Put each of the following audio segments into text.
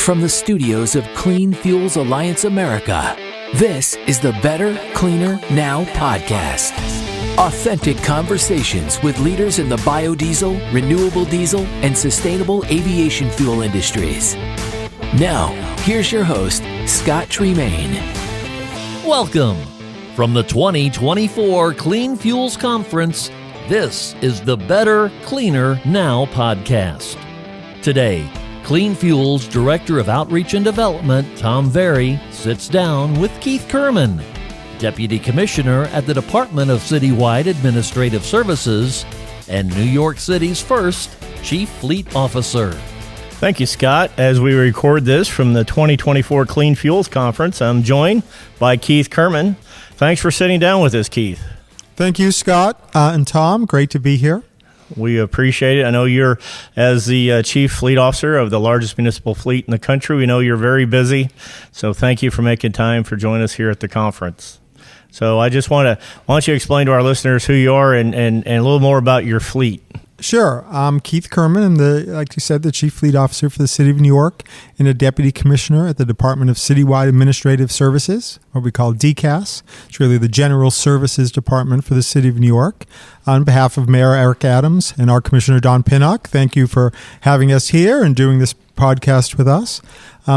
from the studios of Clean Fuels Alliance America, this is the Better, Cleaner, Now podcast. Authentic conversations with leaders in the biodiesel, renewable diesel, and sustainable aviation fuel industries. Now, here's your host, Scott Tremaine. Welcome. From the 2024 Clean Fuels Conference, this is the Better, Cleaner, Now podcast. Today, Clean Fuels Director of Outreach and Development, Tom Verry, sits down with Keith Kerman, Deputy Commissioner at the Department of Citywide Administrative Services and New York City's first Chief Fleet Officer. Thank you, Scott. As we record this from the 2024 Clean Fuels Conference, I'm joined by Keith Kerman. Thanks for sitting down with us, Keith. Thank you, Scott and Tom. Great to be here. We appreciate it. I know you're, as the Chief Fleet Officer of the largest municipal fleet in the country, we know you're very busy. So thank you for making time for joining us here at the conference. So I just why don't you explain to our listeners who you are and a little more about your fleet? Sure. I'm Keith Kerman. I'm like you said, the Chief Fleet Officer for the City of New York and a Deputy Commissioner at the Department of Citywide Administrative Services, what we call DCAS. It's really the General Services Department for the City of New York. On behalf of Mayor Eric Adams and our Commissioner Don Pinnock, thank you for having us here and doing this podcast with us.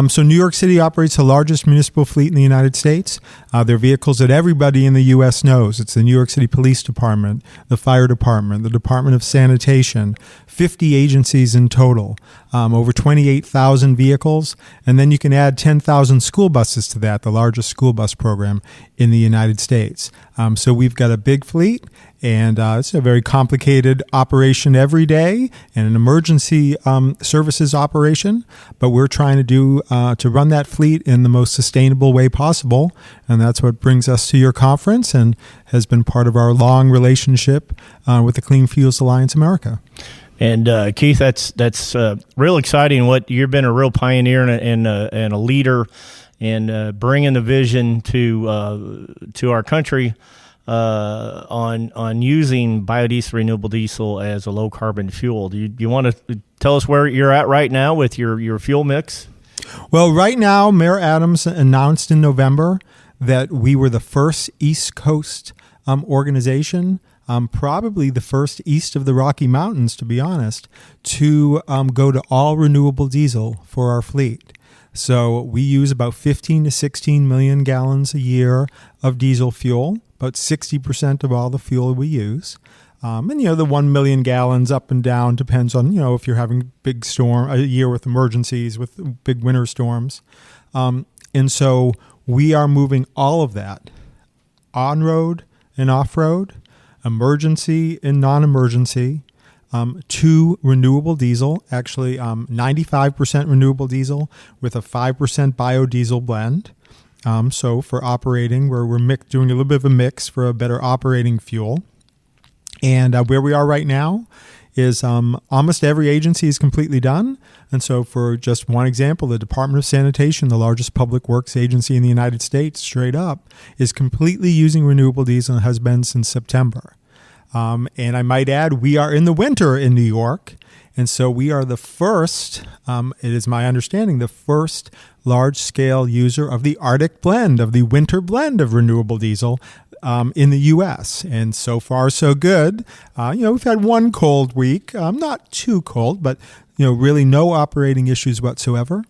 So New York City operates the largest municipal fleet in the United States. They're vehicles that everybody in the U.S. knows. It's the New York City Police Department, the Fire Department, the Department of Sanitation, 50 agencies in total, over 28,000 vehicles, and then you can add 10,000 school buses to that, the largest school bus program in the United States. So we've got a big fleet, and it's a very complicated operation every day and an emergency services operation, but we're trying to run that fleet in the most sustainable way possible, and that's what brings us to your conference and has been part of our long relationship with the Clean Fuels Alliance America. And Keith, that's real exciting. What you've been a real pioneer and a leader in bringing the vision to our country on using biodiesel, renewable diesel as a low carbon fuel. Do you want to tell us where you're at right now with your fuel mix? Well, right now, Mayor Adams announced in November that we were the first East Coast organization, probably the first east of the Rocky Mountains, to be honest, to go to all renewable diesel for our fleet. So we use about 15 to 16 million gallons a year of diesel fuel, about 60% of all the fuel we use. And, the 1 million gallons up and down depends on, if you're having big storm, a year with emergencies, with big winter storms. And so we are moving all of that on-road and off-road, emergency and non-emergency, to renewable diesel, actually 95% renewable diesel with a 5% biodiesel blend. So for operating, where we're doing a little bit of a mix for a better operating fuel. And where we are right now is almost every agency is completely done. And so for just one example, the Department of Sanitation, the largest public works agency in the United States, straight up, is completely using renewable diesel and has been since September. And I might add, we are in the winter in New York. And so we are the first, it is my understanding, the first large-scale user of the Arctic blend, of the winter blend of renewable diesel in the U.S. And so far, so good. We've had one cold week, not too cold, but really no operating issues whatsoever.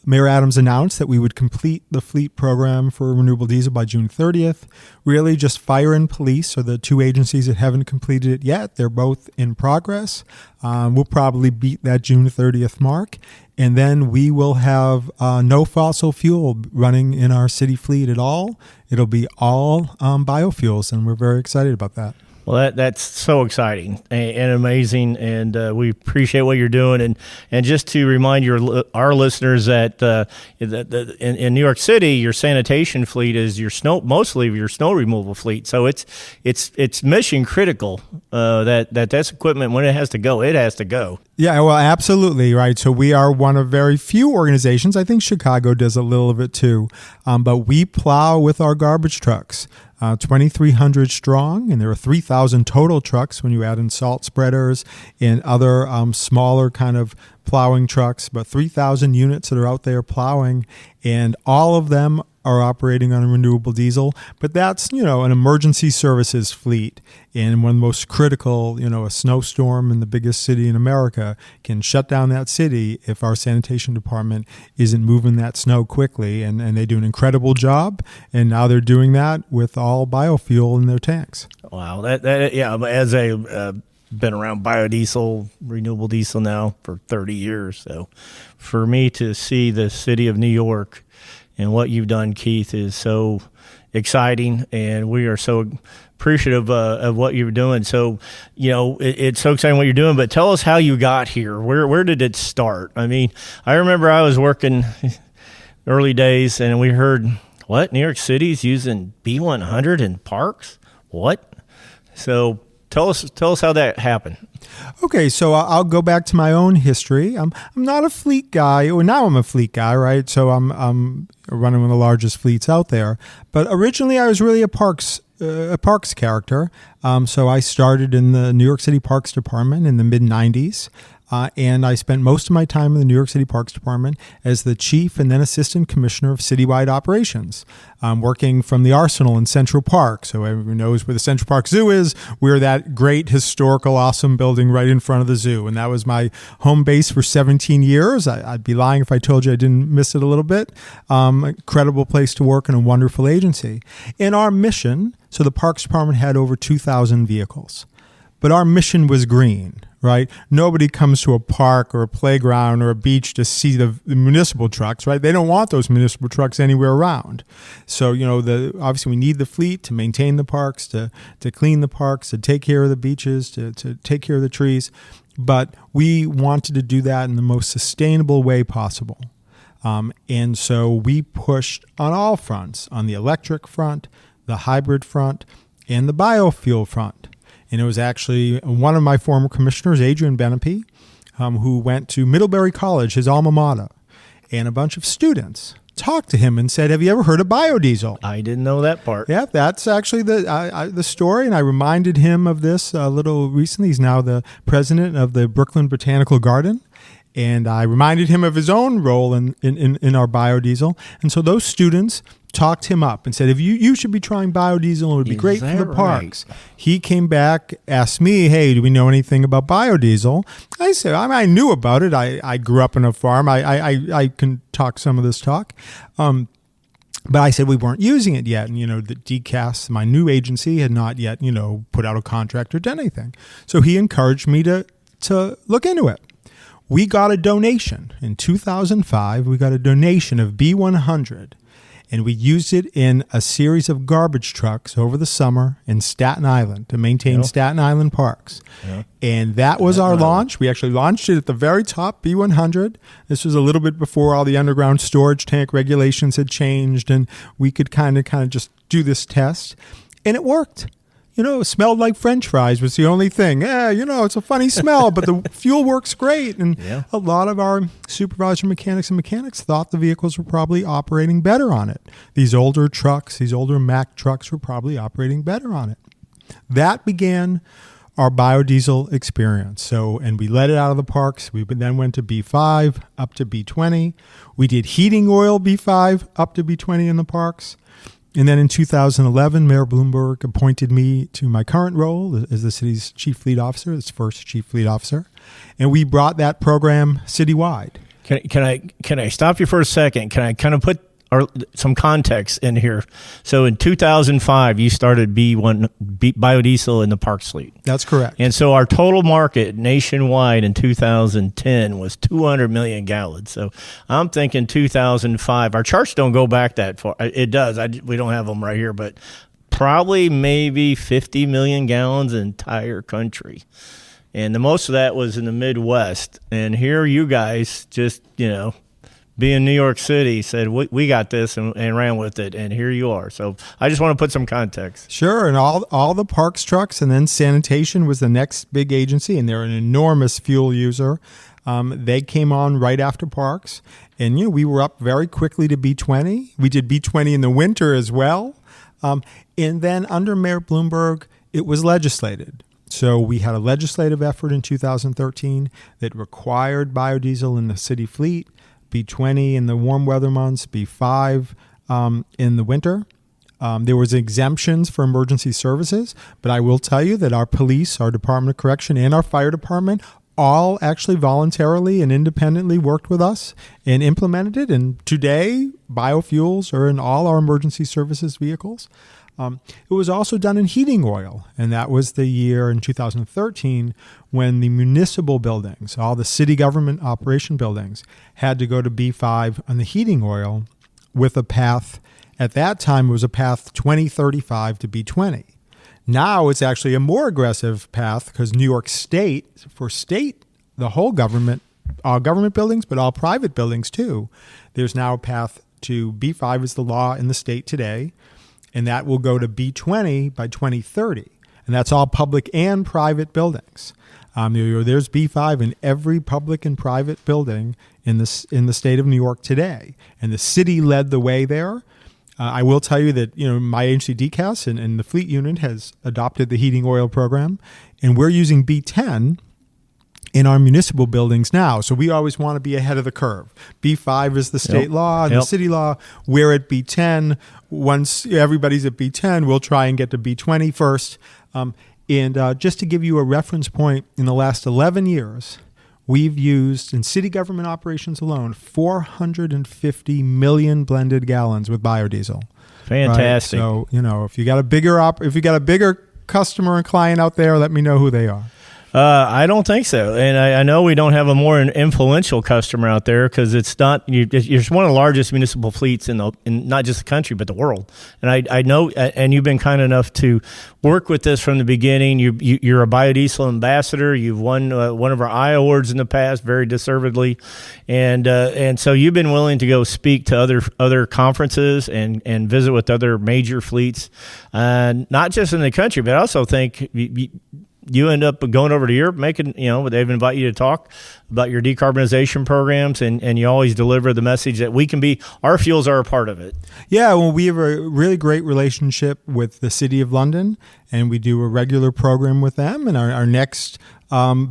Mayor Adams announced that we would complete the fleet program for renewable diesel by June 30th. Really, just fire and police are the two agencies that haven't completed it yet. They're both in progress. We'll probably beat that June 30th mark. And then we will have no fossil fuel running in our city fleet at all. It'll be all biofuels, and we're very excited about that. Well, that's so exciting and amazing, and we appreciate what you're doing. And just to remind our listeners that in New York City, your sanitation fleet is mostly your snow removal fleet. So it's mission critical that's equipment, when it has to go, it has to go. Yeah, well, absolutely, right. So we are one of very few organizations. I think Chicago does a little of it too, but we plow with our garbage trucks. 2,300 strong, and there are 3,000 total trucks when you add in salt spreaders and other smaller kind of plowing trucks, but 3,000 units that are out there plowing, and all of them are operating on a renewable diesel. But that's, an emergency services fleet. And one of the most critical, a snowstorm in the biggest city in America can shut down that city if our sanitation department isn't moving that snow quickly. And they do an incredible job. And now they're doing that with all biofuel in their tanks. Wow. As been around biodiesel, renewable diesel now for 30 years. So for me to see the city of New York and what you've done, Keith, is so exciting, and we are so appreciative of what you're doing. So, it's so exciting what you're doing, but tell us how you got here. Where did it start? I mean, I remember I was working early days, and we heard, what, New York City's using B100 in parks? What? So tell us how that happened. Okay, so I'll go back to my own history. I'm not a fleet guy. Well, now I'm a fleet guy, right? So I'm running one of the largest fleets out there. But originally, I was really a parks character. So I started in the New York City Parks Department in the mid-'90s. And I spent most of my time in the New York City Parks Department as the chief and then assistant commissioner of citywide operations, working from the Arsenal in Central Park. So everyone knows where the Central Park Zoo is. We're that great, historical, awesome building right in front of the zoo. And that was my home base for 17 years. I'd be lying if I told you I didn't miss it a little bit. Incredible place to work and a wonderful agency. And our mission, so the Parks Department had over 2,000 vehicles. But our mission was green. Right? Nobody comes to a park or a playground or a beach to see the municipal trucks, right? They don't want those municipal trucks anywhere around. So, obviously we need the fleet to maintain the parks, to clean the parks, to take care of the beaches, to take care of the trees. But we wanted to do that in the most sustainable way possible. And so we pushed on all fronts, on the electric front, the hybrid front, and the biofuel front. And it was actually one of my former commissioners, Adrian Benepe, who went to Middlebury College, his alma mater, and a bunch of students talked to him and said, "Have you ever heard of biodiesel?" I didn't know that part. Yeah, that's actually the story, and I reminded him of this a little recently. He's now the president of the Brooklyn Botanical Garden. And I reminded him of his own role in our biodiesel. And so those students talked him up and said, if you should be trying biodiesel, it would be great for the parks. Right? He came back, asked me, hey, do we know anything about biodiesel? I said, I knew about it. I grew up on a farm. I can talk some of this talk. But I said we weren't using it yet. And, the DCAS, my new agency, had not yet, put out a contract or done anything. So he encouraged me to look into it. We got a donation. In 2005, we got a donation of B100, and we used it in a series of garbage trucks over the summer in Staten Island to maintain Staten Island parks. Yeah. And that was our launch. We actually launched it at the very top, B100. This was a little bit before all the underground storage tank regulations had changed, and we could kind of just do this test. And it worked. It smelled like French fries was the only thing. It's a funny smell, but the fuel works great. And a lot of our supervisor mechanics and mechanics thought the vehicles were probably operating better on it. These older trucks, these older Mack trucks were probably operating better on it. That began our biodiesel experience. So, and we let it out of the parks. We then went to B5 up to B20. We did heating oil B5 up to B20 in the parks. And then in 2011, Mayor Bloomberg appointed me to my current role as the city's chief fleet officer, his first chief fleet officer. And we brought that program citywide. Can I stop you for a second? Can I kind of put some context in here? So in 2005, you started biodiesel in the parks fleet. That's correct. And so our total market nationwide in 2010 was 200 million gallons. So I'm thinking 2005. Our charts don't go back that far. It does. We don't have them right here, but probably maybe 50 million gallons in the entire country. And the most of that was in the Midwest. And here you guys just, being New York City, said, we got this and ran with it, and here you are. So I just want to put some context. Sure, and all the parks trucks, and then sanitation was the next big agency, and they're an enormous fuel user. They came on right after parks, and we were up very quickly to B20. We did B20 in the winter as well. And then under Mayor Bloomberg, it was legislated. So we had a legislative effort in 2013 that required biodiesel in the city fleet, B20 in the warm weather months, B5 in the winter. There was exemptions for emergency services, but I will tell you that our police, our Department of Correction, and our fire department all actually voluntarily and independently worked with us and implemented it. And today, biofuels are in all our emergency services vehicles. It was also done in heating oil, and that was the year in 2013 when the municipal buildings, all the city government operation buildings, had to go to B5 on the heating oil with a path. At that time, it was a path 2035 to B20. Now it's actually a more aggressive path because New York State, for state, the whole government, all government buildings, but all private buildings too, there's now a path to B5 is the law in the state today. And that will go to B20 by 2030. And that's all public and private buildings. There's B5 in every public and private building in the state of New York today. And the city led the way there. I will tell you that my agency DCAS and the fleet unit has adopted the heating oil program. And we're using B10 in our municipal buildings now. So we always want to be ahead of the curve. B5 is the state law and the city law. We're at B10. Once everybody's at B10, we'll try and get to B20 first. And just to give you a reference point, in the last 11 years, we've used, in city government operations alone, 450 million blended gallons with biodiesel. Fantastic. Right? So, if you got a bigger customer and client out there, let me know who they are. I don't think so. And I know we don't have a more influential customer out there because it's not, you're one of the largest municipal fleets in not just the country, but the world. And I know, and you've been kind enough to work with this from the beginning. You're a biodiesel ambassador. You've won one of our I awards in the past, very deservedly. And so you've been willing to go speak to other conferences and visit with other major fleets, not just in the country, but I also think you end up going over to Europe, they've invited you to talk about your decarbonization programs, and you always deliver the message that our fuels are a part of it. Yeah, well, we have a really great relationship with the City of London, and we do a regular program with them, and our next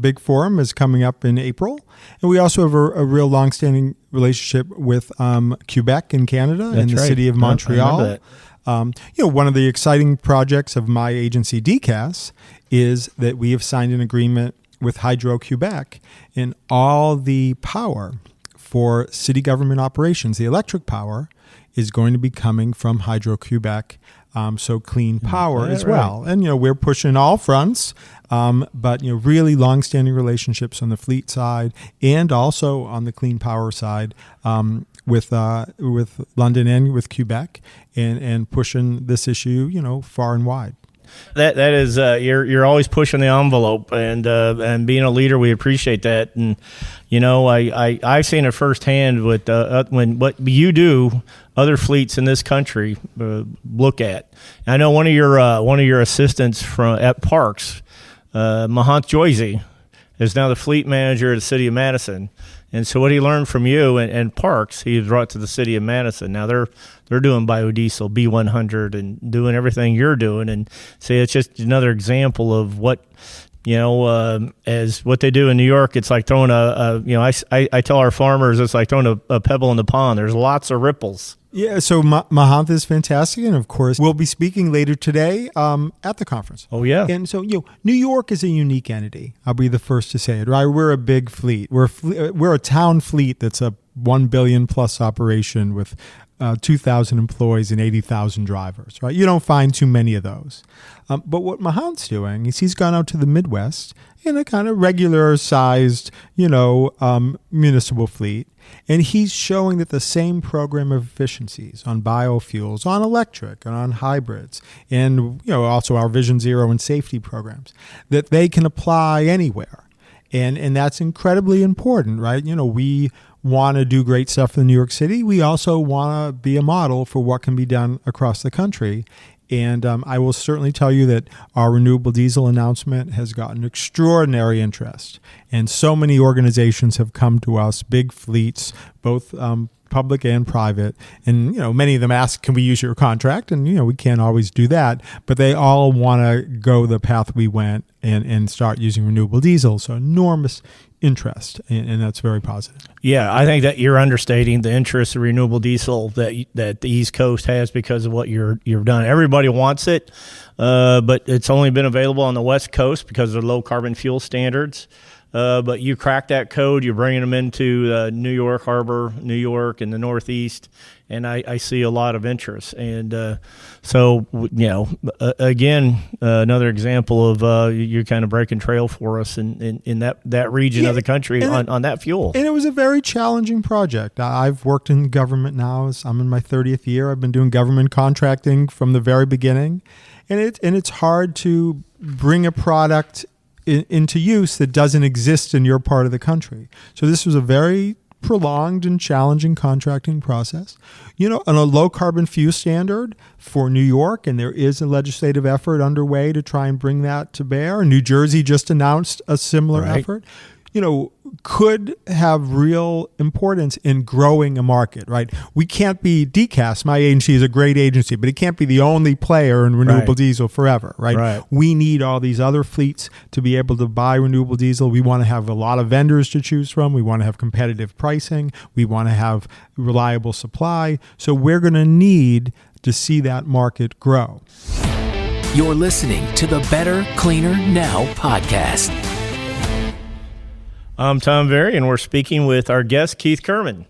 big forum is coming up in April. And we also have a real longstanding relationship with Quebec in Canada. That's and the right. City of Montreal. One of the exciting projects of my agency, DCAS, is that we have signed an agreement with Hydro-Quebec, and all the power for city government operations, the electric power, is going to be coming from Hydro-Quebec, so clean power as well. Right. And, we're pushing all fronts, but, really long-standing relationships on the fleet side and also on the clean power side with London and with Quebec and pushing this issue, far and wide. That is you're always pushing the envelope and being a leader. We appreciate that, and I've seen it firsthand with when what you do, other fleets in this country look at. I know one of your assistants at Parks, Mahant Joyce, is now the fleet manager at the City of Madison. And so what he learned from you and Parks, he brought to the City of Madison. Now they're doing biodiesel, B100, and doing everything you're doing. And say it's just another example of what, as what they do in New York. It's like throwing I tell our farmers it's like throwing a pebble in the pond. There's lots of ripples. Yeah, so Mahant is fantastic, and of course, we'll be speaking later today at the conference. Oh, yeah. And so, New York is a unique entity. I'll be the first to say it, right? We're a big fleet. We're a town fleet that's a 1 billion plus operation with 2,000 employees and 80,000 drivers, right? You don't find too many of those. But what Mahant's doing is he's gone out to the Midwest in a kind of regular-sized, municipal fleet, and he's showing that the same program of efficiencies on biofuels, on electric, and on hybrids, and also our Vision Zero and safety programs, that they can apply anywhere. And that's incredibly important, right? We want to do great stuff in New York City. We also want to be a model for what can be done across the country. And I will certainly tell you that our renewable diesel announcement has gotten extraordinary interest. And so many organizations have come to us, big fleets, both public and private. And, many of them ask, can we use your contract? And, we can't always do that. But they all want to go the path we went and start using renewable diesel. So enormous interest, and that's very positive. Yeah, I think that you're understating the interest of renewable diesel that the East Coast has because of what you've done. Everybody wants it, but it's only been available on the West Coast because of low carbon fuel standards. But you crack that code, you're bringing them into New York Harbor, New York, and the Northeast, and I see a lot of interest. And so, again, another example of you're kind of breaking trail for us in that region of the country on that fuel. And it was a very challenging project. I've worked in government now. I'm in my 30th year. I've been doing government contracting from the very beginning, and it's hard to bring a product into use that doesn't exist in your part of the country. So this was a very prolonged and challenging contracting process. On a low carbon fuel standard for New York, and there is a legislative effort underway to try and bring that to bear. New Jersey just announced a similar effort. Could have real importance in growing a market, right? We can't be DCAS. My agency is a great agency, but it can't be the only player in renewable diesel forever, right? We need all these other fleets to be able to buy renewable diesel. We want to have a lot of vendors to choose from. We want to have competitive pricing. We want to have reliable supply. So we're going to need to see that market grow. You're listening to the Better, Cleaner, Now podcast. I'm Tom Verry, and we're speaking with our guest, Keith Kerman.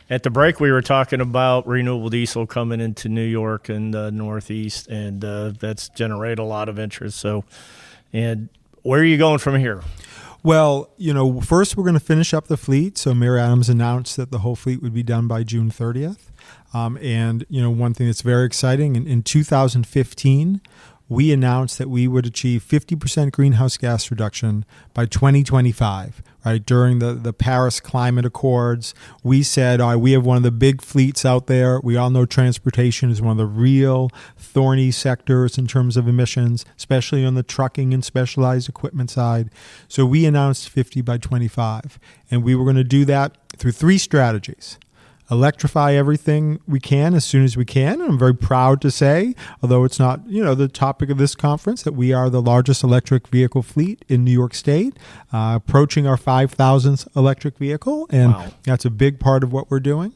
At the break, we were talking about renewable diesel coming into New York and the Northeast, and that's generated a lot of interest. So, and where are you going from here? Well, first we're going to finish up the fleet. So Mayor Adams announced that the whole fleet would be done by June 30th. And, one thing that's very exciting, in 2015, we announced that we would achieve 50% greenhouse gas reduction by 2025, right? During the Paris Climate Accords, we said, all right, we have one of the big fleets out there. We all know transportation is one of the real thorny sectors in terms of emissions, especially on the trucking and specialized equipment side. So we announced 50 by 25, and we were going to do that through three strategies. Electrify everything we can as soon as we can. And I'm very proud to say, although it's not, the topic of this conference, that we are the largest electric vehicle fleet in New York State, approaching our 5,000th electric vehicle. And That's a big part of what we're doing.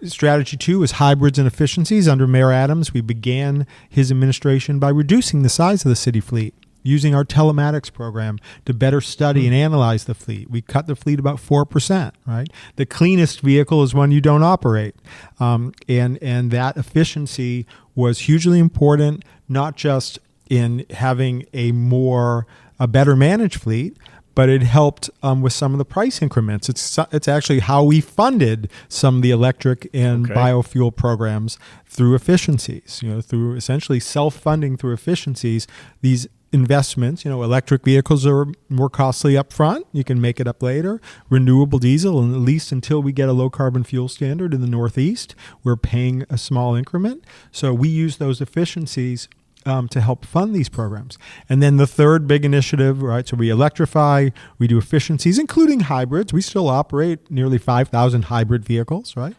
Strategy 2 is hybrids and efficiencies. Under Mayor Adams, we began his administration by reducing the size of the city fleet, using our telematics program to better study and analyze the fleet. We cut the fleet about 4%, right? The cleanest vehicle is one you don't operate. And that efficiency was hugely important, not just in having a better managed fleet, but it helped with some of the price increments. It's actually how we funded some of the electric and biofuel programs through efficiencies, through essentially self-funding through efficiencies. These investments, electric vehicles are more costly up front. You can make it up later. Renewable diesel, and at least until we get a low carbon fuel standard in the Northeast, we're paying a small increment. So we use those efficiencies to help fund these programs. And then the third big initiative, right? So we electrify, we do efficiencies, including hybrids. We still operate nearly 5,000 hybrid vehicles, right?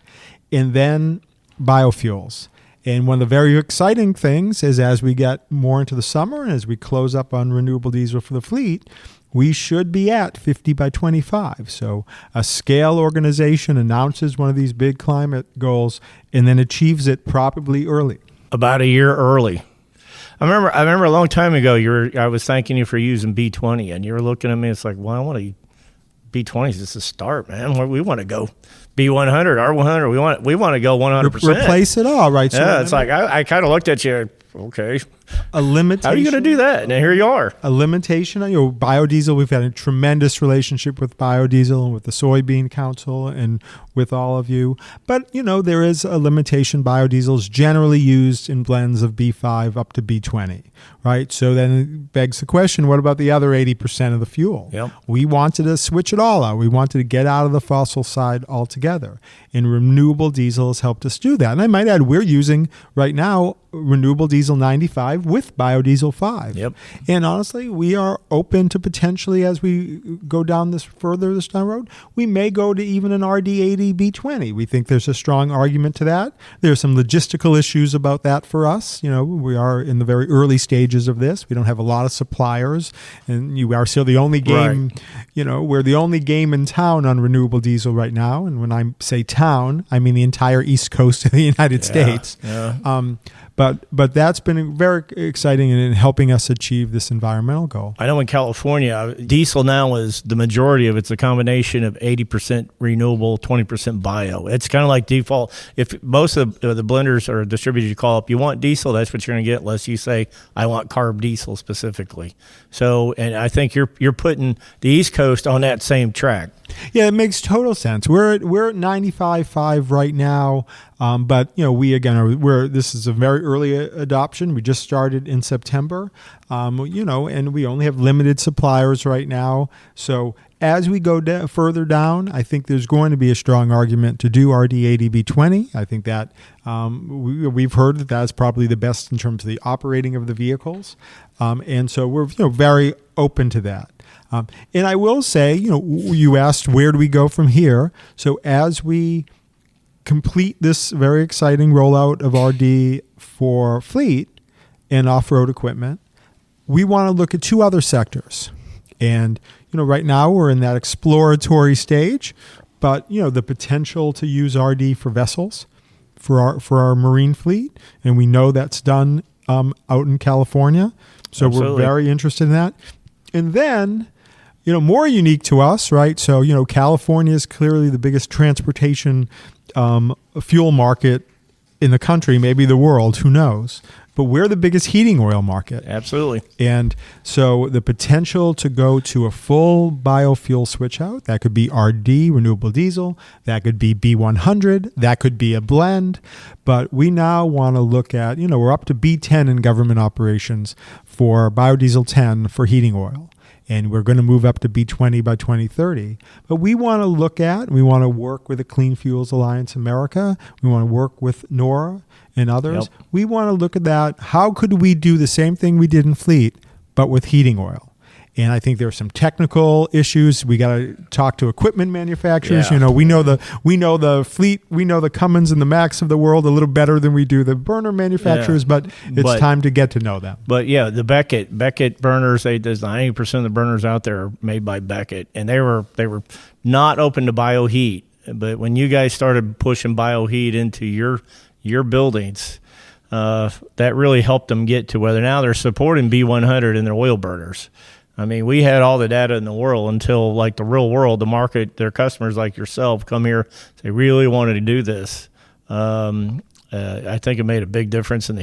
And then biofuels. And one of the very exciting things is as we get more into the summer and as we close up on renewable diesel for the fleet, we should be at 50 by 25. So a scale organization announces one of these big climate goals and then achieves it probably early. About a year early. I remember a long time ago, I was thanking you for using B20, and you were looking at me. It's like, well, I want to B20 is just a start, man. We want to go B100, R100. We want to go 100%. Replace it all, right? So yeah, it's like I kind of looked at you. Okay, a limitation. How are you going to do that? And here you are. A limitation. Biodiesel. We've had a tremendous relationship with biodiesel and with the Soybean Council and with all of you. But there is a limitation. Biodiesel is generally used in blends of B5 up to B20, right? So then it begs the question: what about the other 80% of the fuel? Yep. We wanted to switch it all out. We wanted to get out of the fossil side altogether. And renewable diesel has helped us do that. And I might add, we're using right now renewable diesel 95. 5 with biodiesel 5. Yep. And honestly, we are open to potentially, as we go down this down the road, we may go to even an RD80 B20. We think there's a strong argument to that. There's some logistical issues about that for us. We are in the very early stages of this. We don't have a lot of suppliers, and you are still the only game, we're the only game in town on renewable diesel right now. And when I say town, I mean the entire East Coast of the United States. Yeah. But that's been very exciting in helping us achieve this environmental goal. I know in California, diesel now is the majority of it's a combination of 80% renewable, 20% bio. It's kind of like default. If most of the blenders or distributors you call up, you want diesel, that's what you're going to get, unless you say, I want carb diesel specifically. So, and I think you're putting the East Coast on that same track. Yeah, it makes total sense. We're at 95.5 right now, but this is a very early adoption. We just started in September, and we only have limited suppliers right now. So as we go further down, I think there's going to be a strong argument to do RD80 B20. I think that we've heard that that's probably the best in terms of the operating of the vehicles, and so we're very open to that. And I will say, you asked where do we go from here. So as we complete this very exciting rollout of RD for fleet and off-road equipment, we want to look at 2 other sectors. And, right now we're in that exploratory stage, but, the potential to use RD for vessels for our marine fleet. And we know that's done out in California. So Absolutely. We're very interested in that. And then, more unique to us, right? So, California is clearly the biggest transportation fuel market in the country, maybe the world, who knows? But we're the biggest heating oil market. Absolutely. And so the potential to go to a full biofuel switch out, that could be RD, renewable diesel, that could be B100, that could be a blend. But we now want to look at, we're up to B10 in government operations for biodiesel 10 for heating oil. And we're going to move up to B20 by 2030. But we want to work with the Clean Fuels Alliance America. We want to work with NORA and others. Yep. We want to look at that. How could we do the same thing we did in fleet, but with heating oil? And I think there are some technical issues. We got to talk to equipment manufacturers. Yeah. We know the fleet, we know the Cummins and the Max of the world a little better than we do the burner manufacturers. But it's time to get to know them. But yeah, the Beckett burners, there's 90% of the burners out there are made by Beckett, and they were not open to bioheat. But when you guys started pushing bioheat into your buildings, that really helped them get to whether now they're supporting B100 in their oil burners. I mean, we had all the data in the world until, like, the real world, the market, their customers like yourself come here, they really wanted to do this. I think it made a big difference in the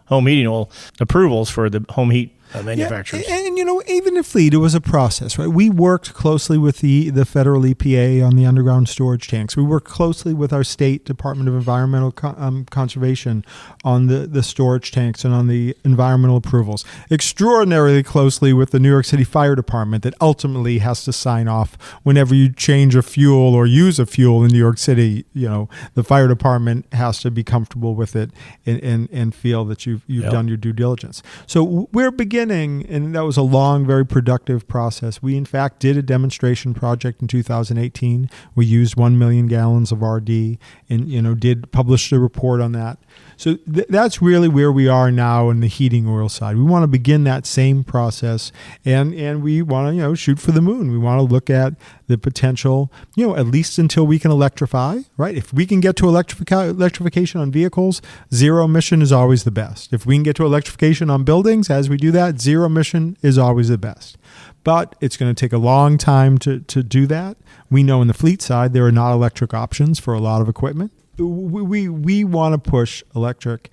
home heating oil approvals for the home heat manufacturers. Yeah, and even in fleet, it was a process, right? We worked closely with the federal EPA on the underground storage tanks. We worked closely with our state Department of Environmental Conservation on the storage tanks and on the environmental approvals. Extraordinarily closely with the New York City Fire Department that ultimately has to sign off whenever you change a fuel or use a fuel in New York City. The fire department has to be comfortable with it and feel that you've done your due diligence. So we're beginning, and that was a long, very productive process. We, in fact, did a demonstration project in 2018. We used 1 million gallons of RD and, did publish a report on that. So that's really where we are now in the heating oil side. We want to begin that same process, and we want to, shoot for the moon. We want to look at the potential, at least until we can electrify, right? If we can get to electrification on vehicles, zero emission is always the best. If we can get to electrification on buildings, as we do that, zero emission is always the best. But it's going to take a long time to do that. We know in the fleet side, there are not electric options for a lot of equipment. We want to push electric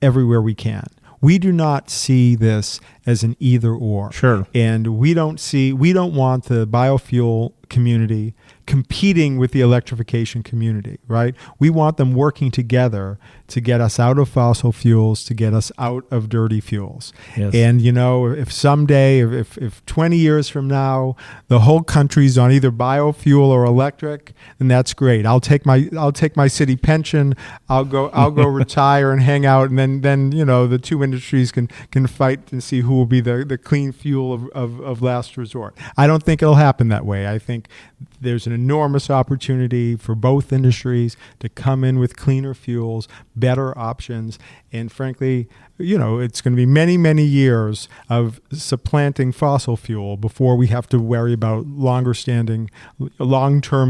everywhere we can. We do not see this as an either or. Sure. And we don't want the biofuel community competing with the electrification community, right? We want them working together to get us out of fossil fuels, to get us out of dirty fuels. Yes. And, if someday, if 20 years from now, the whole country's on either biofuel or electric, then that's great. I'll take my city pension. I'll go retire and hang out, and then the two industries can fight and see who will be the clean fuel of last resort. I don't think it'll happen that way. I think there's an enormous opportunity for both industries to come in with cleaner fuels, better options, and frankly, it's going to be many, many years of supplanting fossil fuel before we have to worry about long-term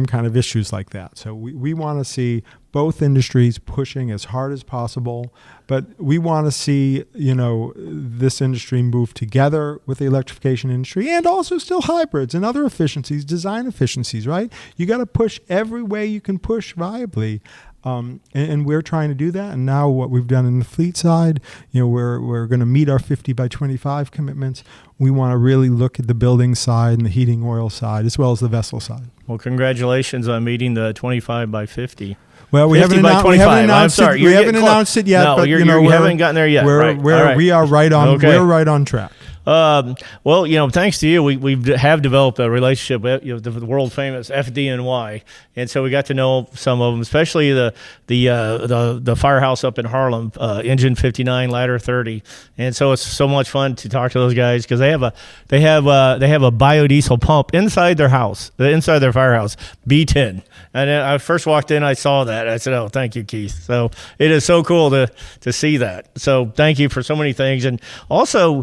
kind of issues like that. So we want to see both industries pushing as hard as possible, but we want to see, this industry move together with the electrification industry, and also still hybrids and other efficiencies, design efficiencies, right? You got to push every way you can push viably. And we're trying to do that. And now what we've done in the fleet side, we're going to meet our 50 by 25 commitments. We want to really look at the building side and the heating oil side, as well as the vessel side. Well, congratulations on meeting the 25 by 50. Well, we haven't announced it yet. No, but you haven't gotten there yet. We are right on. Okay. We're right on track. Well, thanks to you, we have developed a relationship with the world famous FDNY, and so we got to know some of them, especially the firehouse up in Harlem, Engine 59, Ladder 30, and so it's so much fun to talk to those guys because they have a biodiesel pump inside their house, inside their firehouse, B10. And I first walked in, I saw that. I said, "Oh, thank you, Keith." So it is so cool to see that. So thank you for so many things, and also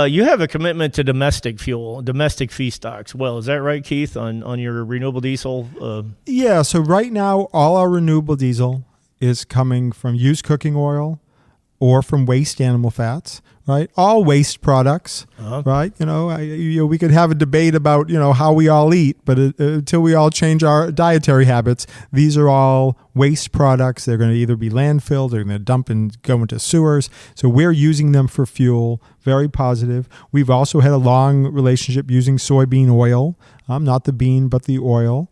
you have a commitment to domestic fuel, domestic feedstocks. Well, is that right, Keith, on your renewable diesel? Yeah. So right now, all our renewable diesel is coming from used cooking oil or from waste animal fats. Right, all waste products. Right, we could have a debate about how we all eat, but until we all change our dietary habits, these are all waste products. They're going to either be landfilled, they're going to dump and go into sewers. So we're using them for fuel. Very positive. We've also had a long relationship using soybean oil, not the bean but the oil.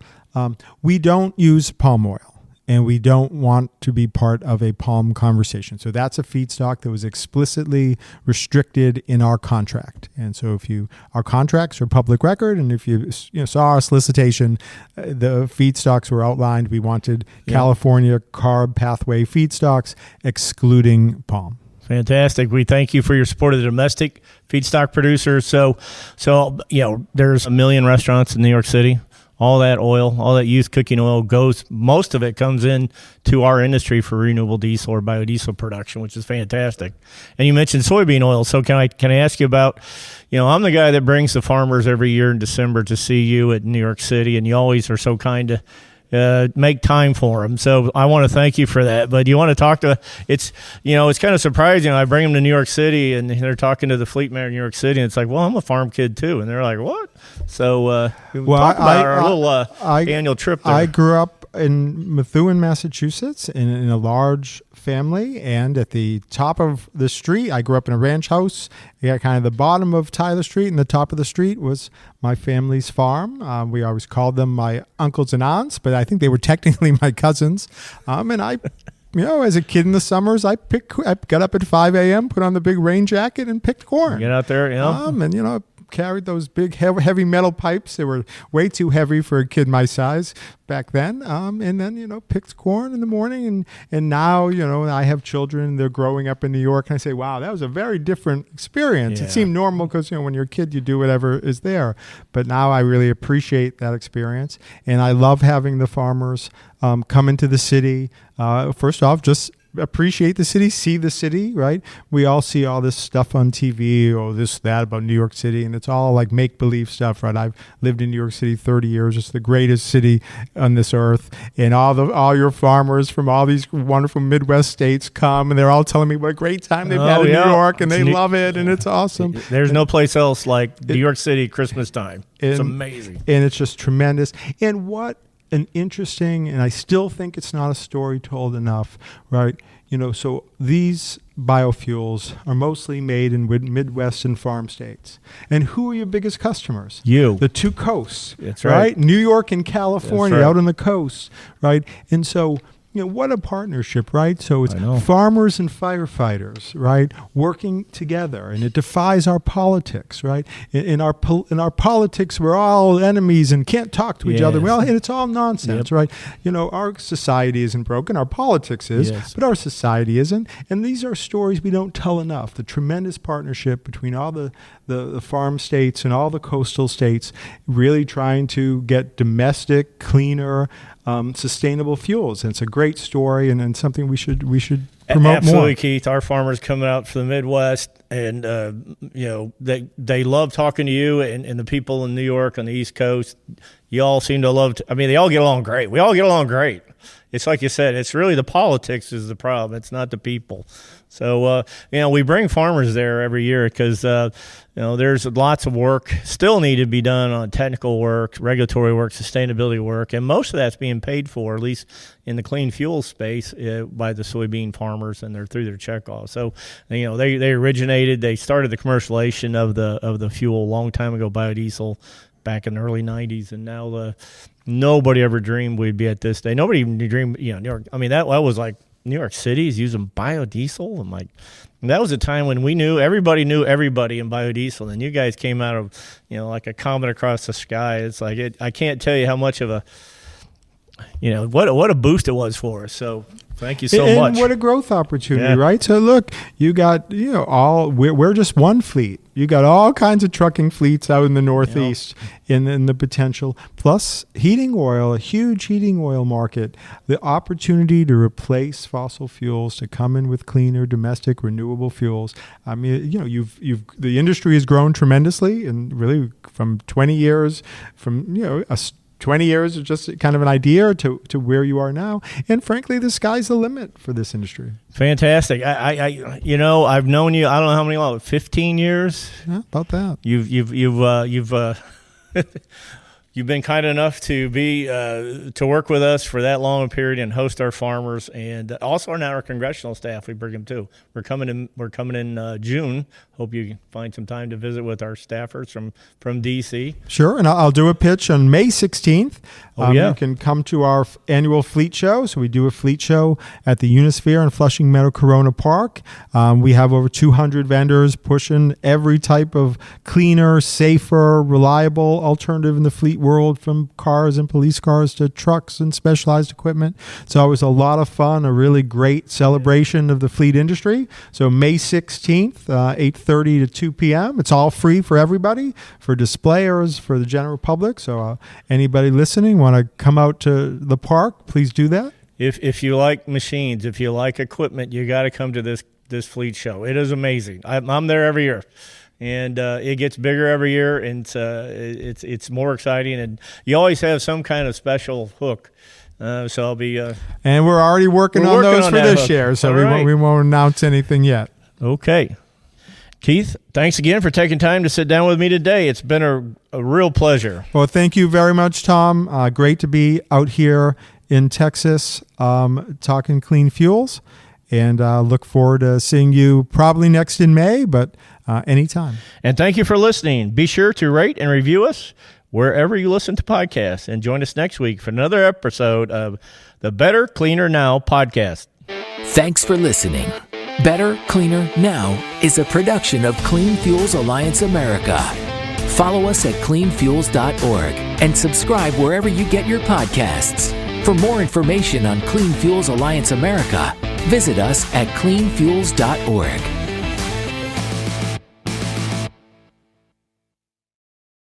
We don't use palm oil. And we don't want to be part of a palm conversation. So that's a feedstock that was explicitly restricted in our contract. And so our contracts are public record, and if you saw our solicitation, the feedstocks were outlined. We wanted California carb pathway feedstocks, excluding palm. Fantastic. We thank you for your support of the domestic feedstock producers. So there's 1 million restaurants in New York City. All that oil, all that used cooking oil most of it comes in to our industry for renewable diesel or biodiesel production, which is fantastic. And you mentioned soybean oil. So can I ask you about, I'm the guy that brings the farmers every year in December to see you at New York City, and you always are so kind to make time for them. So I want to thank you for that. But you want to talk to, it's kind of surprising. I bring them to New York City and they're talking to the fleet mayor of New York City, and it's like, well, I'm a farm kid too. And they're like, what? So talk about our little annual trip there. I grew up in Methuen, Massachusetts, in a large family, and at the top of the street, I grew up in a ranch house. Kind of the bottom of Tyler Street, and the top of the street was my family's farm. We always called them my uncles and aunts, but I think they were technically my cousins. And I, as a kid in the summers, I got up at 5 a.m., put on the big rain jacket, and picked corn. Get out there, and carried those big heavy metal pipes. They were way too heavy for a kid my size back then. And then, picked corn in the morning. And now, I have children. They're growing up in New York. And I say, wow, that was a very different experience. Yeah. It seemed normal because, when you're a kid, you do whatever is there. But now I really appreciate that experience. And I love having the farmers come into the city. First off, just appreciate the city, see the city, right? We all see all this stuff on TV or that about New York City, and it's all like make-believe stuff, right? I've lived in New York City 30 years. It's the greatest city on this earth, and all your farmers from all these wonderful Midwest states come, and they're all telling me what a great time they've had in New York, and they love it, and it's awesome. There's no place else like New York City Christmas time. It's amazing. And it's just tremendous. And what an interesting, and I still think it's not a story told enough, right? So these biofuels are mostly made in Midwestern farm states. And who are your biggest customers? You. The two coasts. That's right. New York and California, That's right. out on the coast, right? And so, what a partnership, right? So it's I know. farmers and firefighters, right, working together, and it defies our politics, right? In our politics, we're all enemies and can't talk to each other. Yes. And it's all nonsense, Yep. right? Our society isn't broken. Our politics is, Yes. but our society isn't. And these are stories we don't tell enough. The tremendous partnership between all the farm states and all the coastal states, really trying to get domestic, cleaner, sustainable fuels. And it's a great story, and something we should promote Absolutely, more. Keith. Our farmers coming out from the Midwest, and they love talking to you and the people in New York on the East Coast. You all seem to love. They all get along great. We all get along great. It's like you said. It's really the politics is the problem. It's not the people. So we bring farmers there every year because there's lots of work still need to be done on technical work, regulatory work, sustainability work, and most of that's being paid for, at least in the clean fuel space, by the soybean farmers, and they're through their checkoff. So they originated. They started the commercialization of the fuel a long time ago, biodiesel, back in the early 90s, and now nobody ever dreamed we'd be at this day. Nobody even dreamed, New York. That was like New York City is using biodiesel. I'm like, that was a time when everybody knew everybody in biodiesel, and you guys came out of, like a comet across the sky. It's like, I can't tell you how much of a, what a boost it was for us. So thank you so much. And what a growth opportunity, Yeah. right? So look, you got, we're just one fleet. You got all kinds of trucking fleets out in the Northeast in the potential, plus heating oil, a huge heating oil market, the opportunity to replace fossil fuels, to come in with cleaner, domestic, renewable fuels. The industry has grown tremendously, and really from 20 years, 20 years is just kind of an idea to where you are now. And frankly, the sky's the limit for this industry. Fantastic. I've known you, I don't know how many, 15 years? Yeah, about that. You've been kind enough to be to work with us for that long a period and host our farmers, and also now our congressional staff. We bring them too. We're coming in June. Hope you find some time to visit with our staffers from DC. Sure, and I'll do a pitch on May 16th. Yeah. You can come to our annual fleet show. So we do a fleet show at the Unisphere in Flushing Meadow Corona Park. We have over 200 vendors pushing every type of cleaner, safer, reliable alternative in the fleet world, from cars and police cars to trucks and specialized equipment. So it was a lot of fun, a really great celebration of the fleet industry. So May 16th, 8:30 to 2 p.m. It's all free for everybody, for displayers, for the general public. So anybody listening want to come out to the park, please do that. If you like machines, if you like equipment, you got to come to this fleet show. It is amazing. I'm there every year. And it gets bigger every year, and it's more exciting, and you always have some kind of special hook. So I'll be. And we're already working on those for this year, so we won't announce anything yet. Okay, Keith, thanks again for taking time to sit down with me today. It's been a real pleasure. Well, thank you very much, Tom. Great to be out here in Texas talking clean fuels, and look forward to seeing you probably next in May, but. Anytime. And thank you for listening. Be sure to rate and review us wherever you listen to podcasts. And join us next week for another episode of the Better, Cleaner Now podcast. Thanks for listening. Better, Cleaner Now is a production of Clean Fuels Alliance America. Follow us at cleanfuels.org and subscribe wherever you get your podcasts. For more information on Clean Fuels Alliance America, visit us at cleanfuels.org.